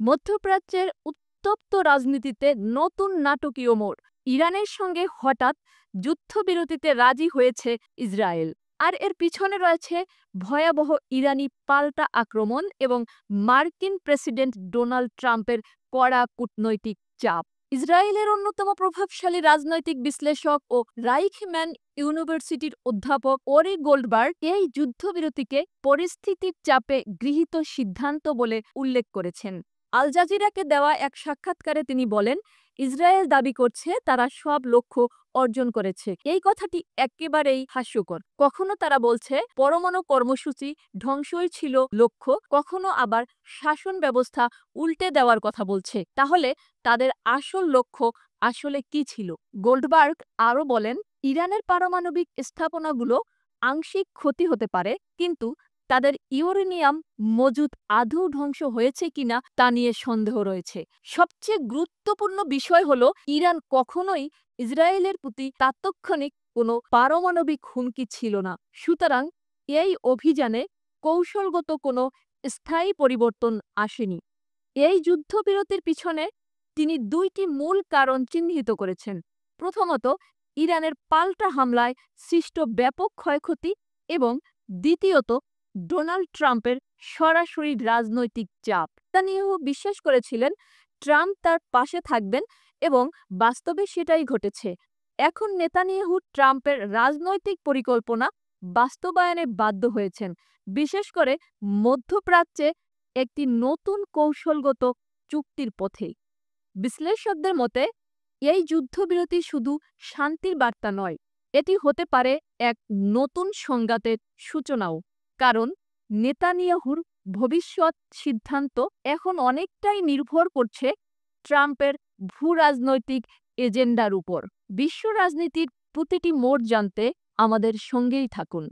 মধ্যপ্রাচ্যের উত্তপ্ত রাজনীতিতে নতুন নাটকীয় মোড়। ইরানের সঙ্গে হঠাৎ যুদ্ধবিরতিতে রাজি হয়েছে ইসরায়েল। আর এর পিছনে রয়েছে ভয়াবহ ইরানি পাল্টা আক্রমণ এবং মার্কিন প্রেসিডেন্ট ডোনাল্ড ট্রাম্পের কড়া কূটনৈতিক চাপ। ইসরায়েলের অন্যতম প্রভাবশালী রাজনৈতিক বিশ্লেষক ও রাইখম্যান ইউনিভার্সিটির অধ্যাপক ওরি গোল্ডবার্গ এই যুদ্ধবিরতিকে পরিস্থিতির চাপে গৃহীত সিদ্ধান্ত বলে উল্লেখ করেছেন। আল জাজিরাকে দেওয়া এক সাক্ষাৎকারে তিনি বলেন, ইসরায়েল দাবি করছে তারা সব লক্ষ্য অর্জন করেছে। এই কথাটি একেবারেই হাস্যকর। কখনো তারা বলছে পরমাণু কর্মসূচি ধ্বংসই ছিল লক্ষ্য, কখনো আবার শাসন ব্যবস্থা উল্টে দেওয়ার কথা বলছে। তাহলে তাদের আসল লক্ষ্য আসলে কি ছিল? গোল্ডবার্গ আরও বলেন, ইরানের পারমাণবিক স্থাপনাগুলো আংশিক ক্ষতি হতে পারে, কিন্তু তাদের ইউরেনিয়াম মজুদ আদৌ ধ্বংস হয়েছে কিনা তা নিয়ে সন্দেহ রয়েছে। সবচেয়ে গুরুত্বপূর্ণ বিষয় হলো, ইরান কখনোই ইসরায়েলের প্রতি তাৎক্ষণিক কোনো পারমাণবিক হুমকি ছিল না। সুতরাং এই অভিযানে কৌশলগত কোনো স্থায়ী পরিবর্তন আসেনি। এই যুদ্ধবিরতির পিছনে তিনি দুইটি মূল কারণ চিহ্নিত করেছেন। প্রথমত, ইরানের পাল্টা হামলায় সৃষ্ট ব্যাপক ক্ষয়ক্ষতি এবং দ্বিতীয়ত, ডোনাল্ড ট্রাম্পের সরাসরি রাজনৈতিক চাপ। নেতানিয়াহু বিশ্বাস করেছিলেন ট্রাম্প তার পাশে থাকবেন এবং বাস্তবে সেটাই ঘটেছে। এখন নেতানিয়াহু ট্রাম্পের রাজনৈতিক পরিকল্পনা বাস্তবায়নে বাধ্য হয়েছেন, বিশেষ করে মধ্যপ্রাচ্যে একটি নতুন কৌশলগত চুক্তির পথে। বিশ্লেষকদের মতে, এই যুদ্ধবিরতি শুধু শান্তির বার্তা নয়, এটি হতে পারে এক নতুন সংঘাতের সূচনাও। কারণ নেতানিয়াহুর ভবিষ্যৎ সিদ্ধান্ত এখন অনেকটাই নির্ভর করছে ট্রাম্পের ভূ-রাজনৈতিক এজেন্ডার উপর। বিশ্ব রাজনীতির প্রতিটি মোড় জানতে আমাদের সঙ্গেই থাকুন।